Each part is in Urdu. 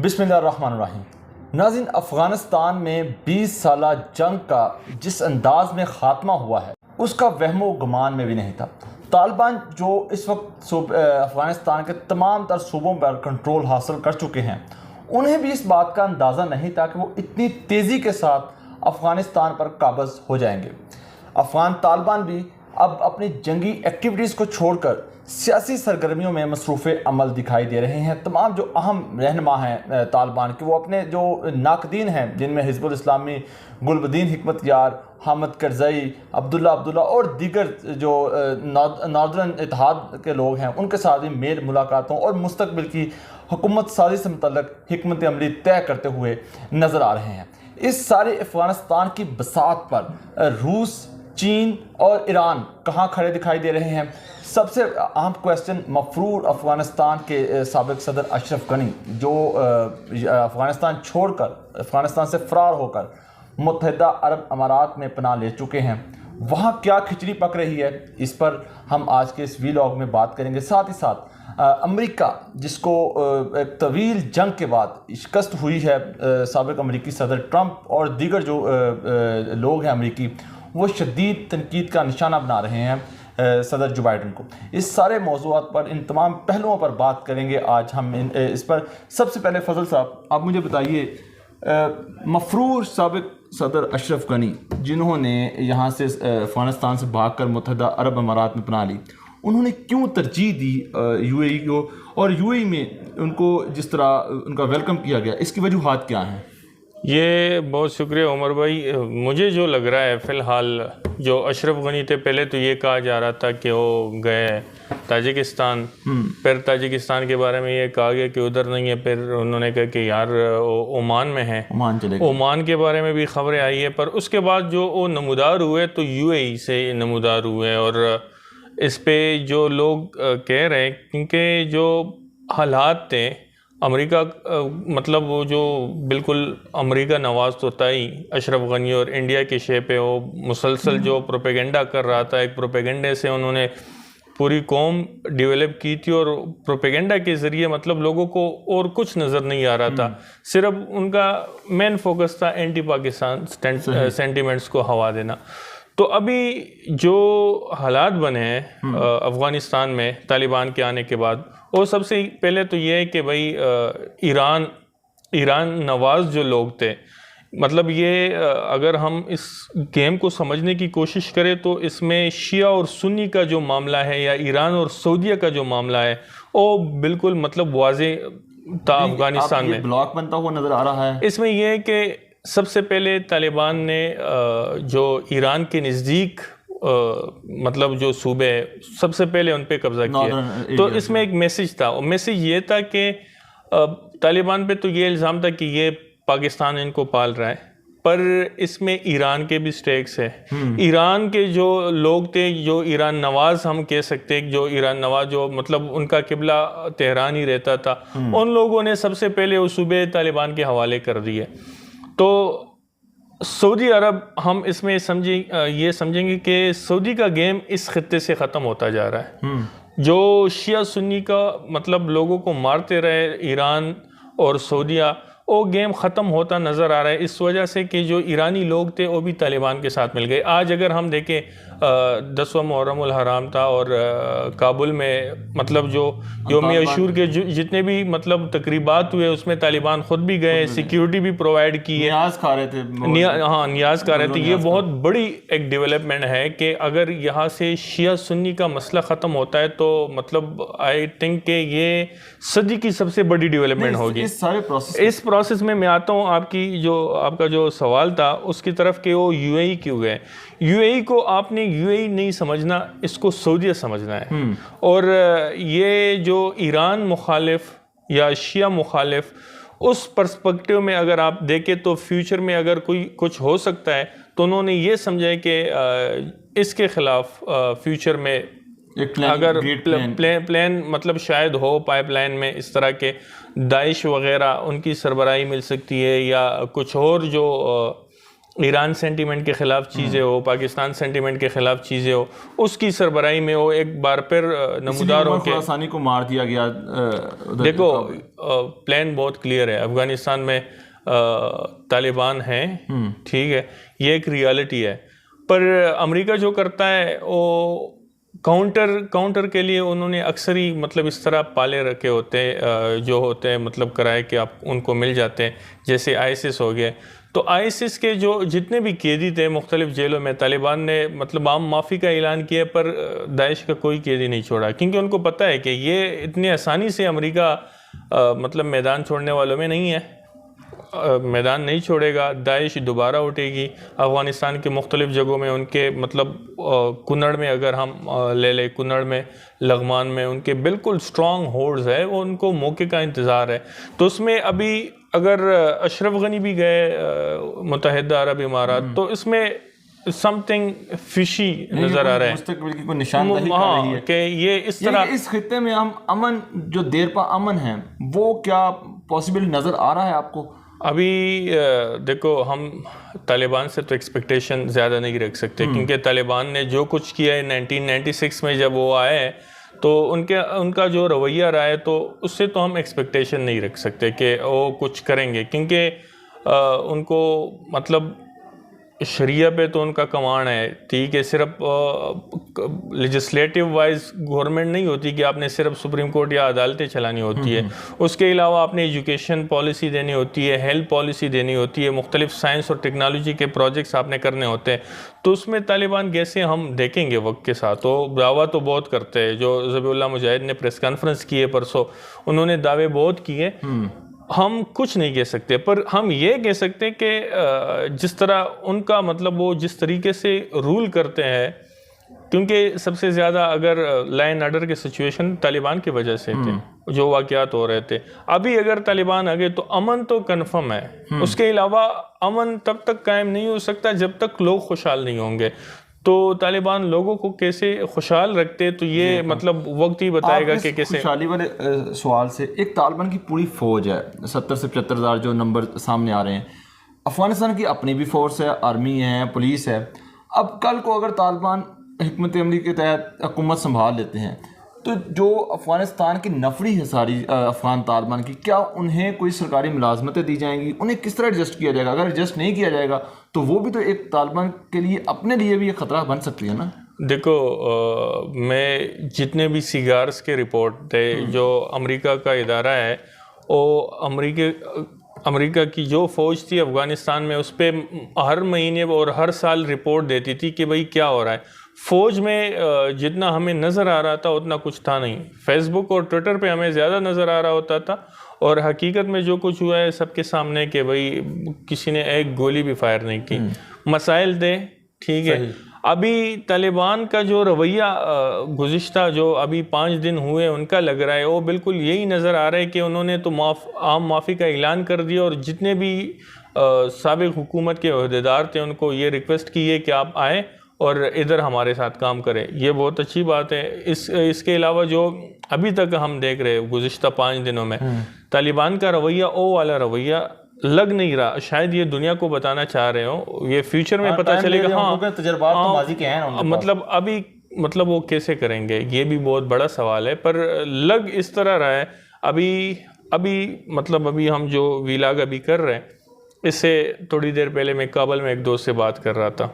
بسم اللہ الرحمن الرحیم۔ ناظرین، افغانستان میں 20 سالہ جنگ کا جس انداز میں خاتمہ ہوا ہے اس کا وہم و گمان میں بھی نہیں تھا۔ طالبان جو اس وقت افغانستان کے تمام تر صوبوں پر کنٹرول حاصل کر چکے ہیں، انہیں بھی اس بات کا اندازہ نہیں تھا کہ وہ اتنی تیزی کے ساتھ افغانستان پر قابض ہو جائیں گے۔ افغان طالبان بھی اب اپنی جنگی ایکٹیویٹیز کو چھوڑ کر سیاسی سرگرمیوں میں مصروف عمل دکھائی دے رہے ہیں۔ تمام جو اہم رہنما ہیں طالبان کے، وہ اپنے جو ناقدین ہیں، جن میں حزب الاسلامی، گلبدین حکمت یار، حامد کرزئی، عبداللہ اور دیگر جو ناردرن اتحاد کے لوگ ہیں، ان کے ساتھ بھی میل ملاقاتوں اور مستقبل کی حکومت سازی سے متعلق حکمت عملی طے کرتے ہوئے نظر آ رہے ہیں۔ اس سارے افغانستان کی بساط پر روس، چین اور ایران کہاں کھڑے دکھائی دے رہے ہیں؟ سب سے اہم کویسچن مفرور افغانستان کے سابق صدر اشرف غنی، جو افغانستان چھوڑ کر، افغانستان سے فرار ہو کر متحدہ عرب امارات میں پناہ لے چکے ہیں، وہاں کیا کھچڑی پک رہی ہے، اس پر ہم آج کے اس ویلاگ میں بات کریں گے۔ ساتھ ہی ساتھ امریکہ، جس کو ایک طویل جنگ کے بعد شکست ہوئی ہے، سابق امریکی صدر ٹرمپ اور دیگر جو لوگ ہیں امریکی، وہ شدید تنقید کا نشانہ بنا رہے ہیں صدر جو بائیڈن کو۔ اس سارے موضوعات پر، ان تمام پہلوؤں پر بات کریں گے آج ہم اس پر۔ سب سے پہلے فضل صاحب، آپ مجھے بتائیے، مفرور سابق صدر اشرف غنی، جنہوں نے یہاں سے افغانستان سے بھاگ کر متحدہ عرب امارات میں پناہ لی، انہوں نے کیوں ترجیح دی یو اے ای کو، اور یو اے ای میں ان کو جس طرح ان کا ویلکم کیا گیا، اس کی وجوہات کیا ہیں؟ یہ بہت شکریہ عمر بھائی۔ مجھے جو لگ رہا ہے فی الحال، جو اشرف غنی تھے، پہلے تو یہ کہا جا رہا تھا کہ وہ گئے تاجکستان، پھر تاجکستان کے بارے میں یہ کہا گیا کہ ادھر نہیں ہے، پھر انہوں نے کہا کہ یار عمان میں ہیں، عمان کے بارے میں بھی خبریں آئی ہے، پر اس کے بعد جو وہ نمودار ہوئے تو یو اے ای سے نمودار ہوئے، اور اس پہ جو لوگ کہہ رہے ہیں، کیونکہ جو حالات تھے امریکہ، مطلب وہ جو بالکل امریکہ نواز تو تھا ہی اشرف غنی، اور انڈیا کے شے پہ وہ مسلسل جو پروپیگنڈا کر رہا تھا، ایک پروپیگنڈے سے انہوں نے پوری قوم ڈیولپ کی تھی، اور پروپیگنڈا کے ذریعے مطلب لوگوں کو اور کچھ نظر نہیں آ رہا تھا، صرف ان کا مین فوکس تھا اینٹی پاکستان سینٹیمنٹس کو ہوا دینا۔ تو ابھی جو حالات بنے ہیں افغانستان میں طالبان کے آنے کے بعد، وہ سب سے پہلے تو یہ ہے کہ بھائی ایران نواز جو لوگ تھے، مطلب یہ اگر ہم اس گیم کو سمجھنے کی کوشش کریں تو اس میں شیعہ اور سنی کا جو معاملہ ہے، یا ایران اور سعودیہ کا جو معاملہ ہے، وہ بالکل مطلب واضح تھا افغانستان میں، بلاک بنتا ہوا نظر آ رہا ہے۔ اس میں یہ ہے کہ سب سے پہلے طالبان نے جو ایران کے نزدیک مطلب جو صوبے، سب سے پہلے ان پہ قبضہ کیا، تو اس میں ایک میسج تھا، اور میسج یہ تھا کہ طالبان پہ تو یہ الزام تھا کہ یہ پاکستان ان کو پال رہا ہے، پر اس میں ایران کے بھی سٹیکس ہے۔ ایران کے جو لوگ تھے، جو ایران نواز ہم کہہ سکتے ہیں، جو ایران نواز جو مطلب ان کا قبلہ تہران ہی رہتا تھا، ان لوگوں نے سب سے پہلے وہ صوبے طالبان کے حوالے کر دیے۔ تو سعودی عرب، ہم اس میں یہ سمجھیں گے کہ سعودی کا گیم اس خطے سے ختم ہوتا جا رہا ہے۔ جو شیعہ سنی کا مطلب لوگوں کو مارتے رہے ایران اور سعودیہ، وہ گیم ختم ہوتا نظر آ رہا ہے، اس وجہ سے کہ جو ایرانی لوگ تھے وہ بھی طالبان کے ساتھ مل گئے۔ آج اگر ہم دیکھیں 10واں محرم الحرام تھا، اور کابل میں مطلب جو یوم عاشور کے جتنے بھی مطلب تقریبات ہوئے، اس میں طالبان خود بھی گئے، سیکیورٹی بھی پرووائڈ کی ہے، نیاز کھا رہے تھے، نیاز کھا رہے تھے۔ یہ بہت بڑی ایک ڈیولپمنٹ ہے کہ اگر یہاں سے شیعہ سنی کا مسئلہ ختم ہوتا ہے تو مطلب آئی تھنک کہ یہ صدی کی سب سے بڑی ڈیولپمنٹ ہوگی۔ اس پروسیس میں آتا ہوں آپ کا جو سوال تھا اس کی طرف کہ وہ یو اے ای کیوں گئے۔ یو اے ای کو آپ نے یو اے ای نہیں سمجھنا، اس کو سعودیہ سمجھنا ہے، اور یہ جو ایران مخالف یا شیعہ مخالف، اس پرسپیکٹیو میں اگر آپ دیکھیں تو فیوچر میں اگر کوئی کچھ ہو سکتا ہے تو انہوں نے یہ سمجھا ہے کہ اس کے خلاف فیوچر میں اگر پلان مطلب شاید ہو پائپ لائن میں، اس طرح کے داعش وغیرہ ان کی سربراہی مل سکتی ہے، یا کچھ اور جو ایران سینٹیمنٹ کے خلاف چیزیں ہو, پاکستان سینٹیمنٹ کے خلاف چیزیں ہو, اس کی سربراہی میں وہ ایک بار پھر نمودار ہو کے خراسانی کو مار دیا گیا. دیکھو پلان بہت کلیئر ہے, افغانستان میں طالبان ہیں, ٹھیک ہے, یہ ایک ریالٹی ہے, پر امریکہ جو کرتا ہے وہ کاؤنٹر کے لیے انہوں نے اکثر ہی مطلب اس طرح پالے رکھے ہوتے ہیں جو ہوتے ہیں مطلب کرائے کہ آپ ان کو مل جاتے ہیں, جیسے ISIS ہو گئے. تو ISIS کے جو جتنے بھی قیدی تھے مختلف جیلوں میں, طالبان نے مطلب عام معافی کا اعلان کیا, پر داعش کا کوئی قیدی نہیں چھوڑا, کیونکہ ان کو پتہ ہے کہ یہ اتنی آسانی سے امریکہ مطلب میدان چھوڑنے والوں میں نہیں ہے, میدان نہیں چھوڑے گا. داعش دوبارہ اٹھے گی افغانستان کے مختلف جگہوں میں, ان کے مطلب کنڑ میں اگر ہم لے لیں, کنڑ میں, لغمان میں ان کے بالکل سٹرانگ ہولڈز ہے, وہ ان کو موقع کا انتظار ہے. تو اس میں ابھی اگر اشرف غنی بھی گئے متحدہ عرب امارات, تو اس میں سم تھنگ فشی نظر آ رہا ہے, مستقبل کی کوئی نشاندہی کر رہی ہے کہ یہ اس طرح اس خطے میں ہم امن جو دیر پا امن ہے وہ کیا پاسبل نظر آ رہا ہے آپ کو؟ ابھی دیکھو ہم طالبان سے تو ایکسپیکٹیشن زیادہ نہیں رکھ سکتے, کیونکہ طالبان نے جو کچھ کیا ہے 1996 میں جب وہ آئے تو ان کا جو رویہ رہا ہے, تو اس سے تو ہم ایکسپیکٹیشن نہیں رکھ سکتے کہ وہ کچھ کریں گے, کیونکہ ان کو مطلب شریعہ پہ تو ان کا کمانڈ ہے, ٹھیک ہے, صرف لیجسلیٹو وائز گورنمنٹ نہیں ہوتی کہ آپ نے صرف سپریم کورٹ یا عدالتیں چلانی ہوتی ہے, اس کے علاوہ آپ نے ایجوکیشن پالیسی دینی ہوتی ہے, ہیلتھ پالیسی دینی ہوتی ہے, مختلف سائنس اور ٹیکنالوجی کے پروجیکٹس آپ نے کرنے ہوتے ہیں. تو اس میں طالبان کیسے ہم دیکھیں گے وقت کے ساتھ. تو دعویٰ تو بہت کرتے ہیں, جو ذبیح اللہ مجاہد نے پریس کانفرنس کی ہے پرسوں, انہوں نے دعوے بہت کیے, ہم کچھ نہیں کہہ سکتے, پر ہم یہ کہہ سکتے کہ جس طرح ان کا مطلب وہ جس طریقے سے رول کرتے ہیں, کیونکہ سب سے زیادہ اگر لا اینڈ آرڈر کے سچویشن طالبان کی وجہ سے تھے, جو واقعات ہو رہے تھے. ابھی اگر طالبان آگے تو امن تو کنفرم ہے, اس کے علاوہ امن تب تک قائم نہیں ہو سکتا جب تک لوگ خوشحال نہیں ہوں گے. تو طالبان لوگوں کو کیسے خوشحال رکھتے, تو یہ مطلب وقت ہی بتائے گا کہ کیسے. خوشحالی والے سوال سے, ایک طالبان کی پوری فوج ہے, 70 سے 75 ہزار جو نمبر سامنے آ رہے ہیں. افغانستان کی اپنی بھی فورس ہے, آرمی ہے, پولیس ہے. اب کل کو اگر طالبان حکمت عملی کے تحت حکومت سنبھال لیتے ہیں, تو جو افغانستان کی نفری ہے ساری افغان طالبان کی, کیا انہیں کوئی سرکاری ملازمتیں دی جائیں گی؟ انہیں کس طرح ایڈجسٹ کیا جائے گا؟ اگر ایڈجسٹ نہیں کیا جائے گا تو وہ بھی تو ایک طالبان کے لیے اپنے لیے بھی ایک خطرہ بن سکتی ہے نا. دیکھو میں جتنے بھی سیگارز کے رپورٹ تھے, جو امریکہ کا ادارہ ہے, وہ امریکہ کی جو فوج تھی افغانستان میں, اس پہ ہر مہینے اور ہر سال رپورٹ دیتی تھی کہ بھئی کیا ہو رہا ہے. فوج میں جتنا ہمیں نظر آ رہا تھا اتنا کچھ تھا نہیں. فیس بک اور ٹویٹر پہ ہمیں زیادہ نظر آ رہا ہوتا تھا, اور حقیقت میں جو کچھ ہوا ہے سب کے سامنے کہ بھئی کسی نے ایک گولی بھی فائر نہیں کی. مسائل تھے, ٹھیک ہے. ابھی طالبان کا جو رویہ گزشتہ جو ابھی 5 دن ہوئے ان کا لگ رہا ہے, وہ بالکل یہی نظر آ رہا ہے کہ انہوں نے تو عام معافی کا اعلان کر دیا, اور جتنے بھی سابق حکومت کے عہدیدار تھے ان کو یہ ریکویسٹ کی ہے کہ آپ آئیں اور ادھر ہمارے ساتھ کام کریں. یہ بہت اچھی بات ہے. اس کے علاوہ جو ابھی تک ہم دیکھ رہے گزشتہ 5 دنوں میں, طالبان کا رویہ او والا رویہ لگ نہیں رہا. شاید یہ دنیا کو بتانا چاہ رہے ہوں, یہ فیوچر میں پتہ چلے گا. ہاں تجربات تو ماضی کے ہیں, مطلب ابھی مطلب وہ کیسے کریں گے, یہ بھی بہت بڑا سوال ہے. پر لگ اس طرح رہا ہے ابھی مطلب ابھی ہم جو ویلاگ ابھی کر رہے ہیں, اس سے تھوڑی دیر پہلے میں کابل میں ایک دوست سے بات کر رہا تھا.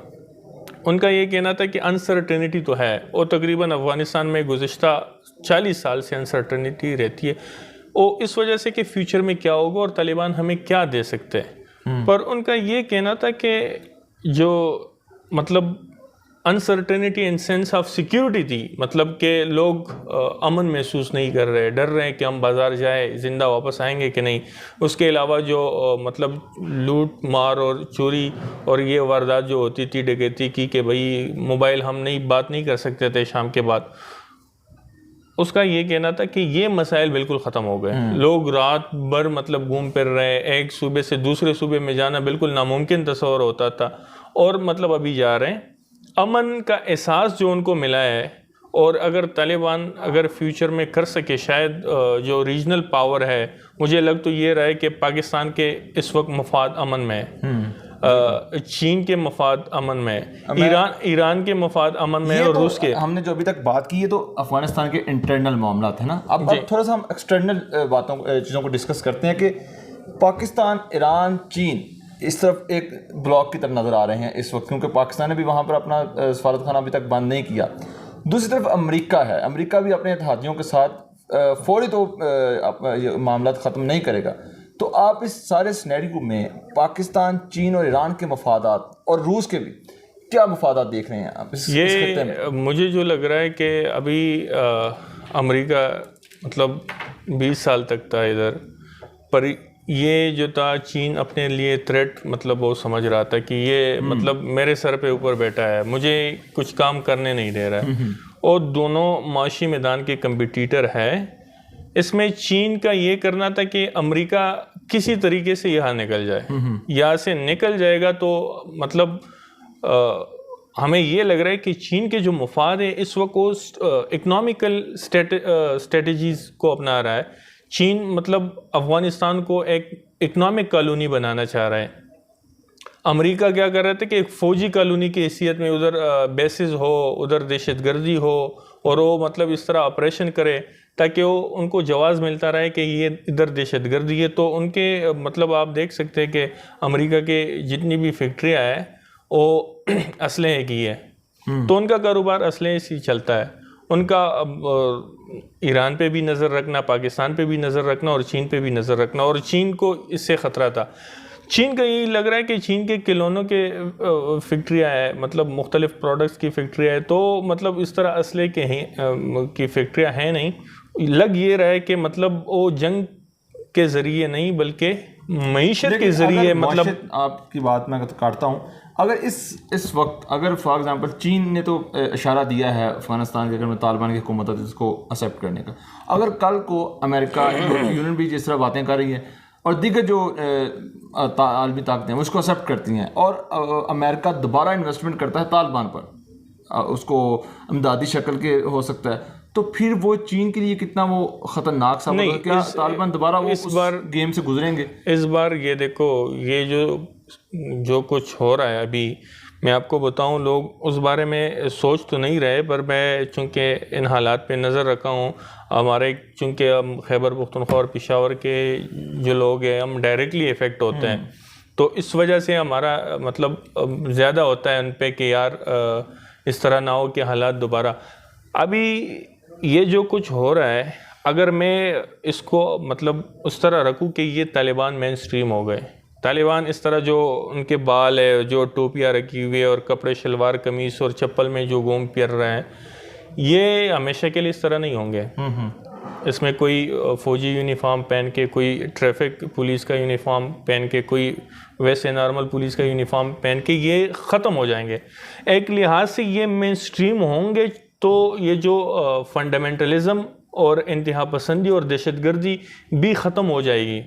ان کا یہ کہنا تھا کہ انسرٹنٹی تو ہے, اور تقریباً افغانستان میں گزشتہ 40 سال سے انسرٹنٹی رہتی ہے, وہ اس وجہ سے کہ فیوچر میں کیا ہوگا اور طالبان ہمیں کیا دے سکتے ہیں. پر ان کا یہ کہنا تھا کہ جو مطلب uncertainty in sense of security تھی, مطلب کہ لوگ امن محسوس نہیں کر رہے, ڈر رہے ہیں کہ ہم بازار جائیں زندہ واپس آئیں گے کہ نہیں. اس کے علاوہ جو مطلب لوٹ مار اور چوری اور یہ واردات جو ہوتی تھی ڈکیتی کی, کہ بھئی موبائل ہم بات نہیں کر سکتے تھے شام کے بعد, اس کا یہ کہنا تھا کہ یہ مسائل بالکل ختم ہو گئے. لوگ رات بھر مطلب گھوم پھر رہے, ایک صوبے سے دوسرے صوبے میں جانا بالکل ناممکن تصور ہوتا تھا, اور مطلب ابھی جا رہے ہیں. امن کا احساس جو ان کو ملا ہے, اور اگر طالبان اگر فیوچر میں کر سکے, شاید جو ریجنل پاور ہے, مجھے لگ تو یہ رہا ہے کہ پاکستان کے اس وقت مفاد امن میں ہے. چین کے مفاد امن میں، ایران کے مفاد امن میں، اور روس کے. ہم نے جو ابھی تک بات کی ہے تو افغانستان کے انٹرنل معاملات ہیں نا. اب تھوڑا سا ہم ایکسٹرنل چیزوں کو ڈسکس کرتے ہیں کہ پاکستان، ایران، چین اس طرف ایک بلاک کی طرف نظر آ رہے ہیں اس وقت، کیونکہ پاکستان نے بھی وہاں پر اپنا سفارت خانہ ابھی تک بند نہیں کیا. دوسری طرف امریکہ ہے، امریکہ بھی اپنے اتحادیوں کے ساتھ فوری تو معاملات ختم نہیں کرے گا. تو آپ اس سارے سینیریو میں پاکستان، چین اور ایران کے مفادات اور روس کے بھی کیا مفادات دیکھ رہے ہیں آپ اس خطے میں؟ مجھے جو لگ رہا ہے کہ ابھی امریکہ مطلب 20 سال تک تھا ادھر، پر یہ جو تھا چین اپنے لیے تھریٹ مطلب وہ سمجھ رہا تھا کہ یہ مطلب میرے سر پہ اوپر بیٹھا ہے، مجھے کچھ کام کرنے نہیں دے رہا ہے، اور دونوں معاشی میدان کے کمپیٹیٹر ہے. اس میں چین کا یہ کرنا تھا کہ امریکہ کسی طریقے سے یہاں نکل جائے، یہاں سے نکل جائے گا تو مطلب ہمیں یہ لگ رہا ہے کہ چین کے جو مفاد ہے اس وقت وہ اکنامیکل اسٹریٹجیز کو اپنا رہا ہے. چین مطلب افغانستان کو ایک اکنامک کالونی بنانا چاہ رہا ہے. امریکہ کیا کر رہا تھا کہ ایک فوجی کالونی کی حیثیت میں ادھر بیسز ہو، ادھر دہشت گردی ہو، اور وہ مطلب اس طرح آپریشن کرے تاکہ وہ ان کو جواز ملتا رہے کہ یہ ادھر دہشت گردی ہے. تو ان کے مطلب آپ دیکھ سکتے ہیں کہ امریکہ کے جتنی بھی فیکٹریاں ہیں وہ اسلحے کی ہے، تو ان کا کاروبار اسلحے سے چلتا ہے. ان کا ایران پہ بھی نظر رکھنا، پاکستان پہ بھی نظر رکھنا، اور چین پہ بھی نظر رکھنا، اور چین کو اس سے خطرہ تھا. چین کا یہی لگ رہا ہے کہ چین کے کھلونوں کے فیکٹریاں ہے، مطلب مختلف پروڈکٹس کی فیکٹریاں ہے، تو مطلب اس طرح اسلحے کے کی فیکٹریاں ہیں نہیں. لگ یہ رہا ہے کہ مطلب وہ جنگ کے ذریعے نہیں بلکہ معیشت کے ذریعے، مطلب آپ کی بات میں کاٹتا ہوں. اگر اس وقت اگر فار ایگزامپل چین نے تو اشارہ دیا ہے افغانستان کے اگر میں طالبان کی حکومت ہے اس کو ایکسیپٹ کرنے کا، اگر کل کو امریکہ، یونین بھی جس طرح باتیں کر رہی ہے اور دیگر جو عالمی طاقتیں ہیں وہ اس کو ایکسیپٹ کرتی ہیں، اور امریکہ دوبارہ انویسٹمنٹ کرتا ہے طالبان پر، اس کو امدادی شکل کے ہو سکتا ہے، تو پھر وہ چین کے لیے کتنا وہ خطرناک ثابت ہوگا؟ کیا طالبان دوبارہ وہ اس بار گیم سے گزریں گے؟ اس بار یہ دیکھو، یہ جو کچھ ہو رہا ہے ابھی، میں آپ کو بتاؤں، لوگ اس بارے میں سوچ تو نہیں رہے، پر میں چونکہ ان حالات پہ نظر رکھا ہوں، ہمارے چونکہ ہم خیبر پختونخوا اور پشاور کے جو لوگ ہیں ہم ڈائریکٹلی افیکٹ ہوتے ہیں، تو اس وجہ سے ہمارا مطلب زیادہ ہوتا ہے ان پہ کہ یار اس طرح نہ ہو کہ حالات دوبارہ. ابھی یہ جو کچھ ہو رہا ہے، اگر میں اس کو مطلب اس طرح رکھوں کہ یہ طالبان مین سٹریم ہو گئے، طالبان اس طرح جو ان کے بال ہے، جو ٹوپیاں رکھی ہوئی ہے اور کپڑے شلوار قمیص اور چپل میں جو گھوم پھر رہے ہیں، یہ ہمیشہ کے لیے اس طرح نہیں ہوں گے. اس میں کوئی فوجی یونیفارم پہن کے، کوئی ٹریفک پولیس کا یونیفارم پہن کے، کوئی ویسے نارمل پولیس کا یونیفارم پہن کے یہ ختم ہو جائیں گے. ایک لحاظ سے یہ مین سٹریم ہوں گے تو یہ جو فنڈامنٹلزم اور انتہا پسندی اور دہشت گردی بھی ختم ہو جائے گی.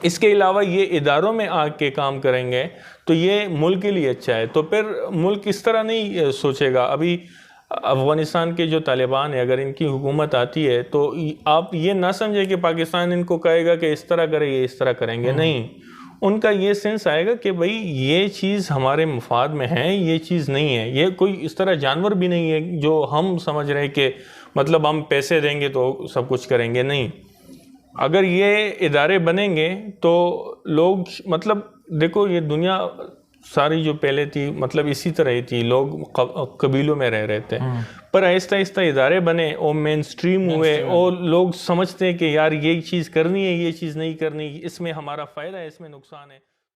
اس کے علاوہ یہ اداروں میں آ کے کام کریں گے تو یہ ملک کے لیے اچھا ہے. تو پھر ملک اس طرح نہیں سوچے گا. ابھی افغانستان کے جو طالبان ہیں، اگر ان کی حکومت آتی ہے تو آپ یہ نہ سمجھے کہ پاکستان ان کو کہے گا کہ اس طرح کرے، یہ اس طرح کریں گے. نہیں، ان کا یہ سینس آئے گا کہ بھئی یہ چیز ہمارے مفاد میں ہے، یہ چیز نہیں ہے. یہ کوئی اس طرح جانور بھی نہیں ہے جو ہم سمجھ رہے کہ مطلب ہم پیسے دیں گے تو سب کچھ کریں گے. نہیں، اگر یہ ادارے بنیں گے تو لوگ مطلب دیکھو، یہ دنیا ساری جو پہلے تھی مطلب اسی طرح ہی تھی، لوگ قبیلوں میں رہ رہے تھے، پر آہستہ آہستہ ادارے بنے اور مین سٹریم ہوئے، اور لوگ سمجھتے ہیں کہ یار یہ چیز کرنی ہے، یہ چیز نہیں کرنی، اس میں ہمارا فائدہ ہے، اس میں نقصان ہے.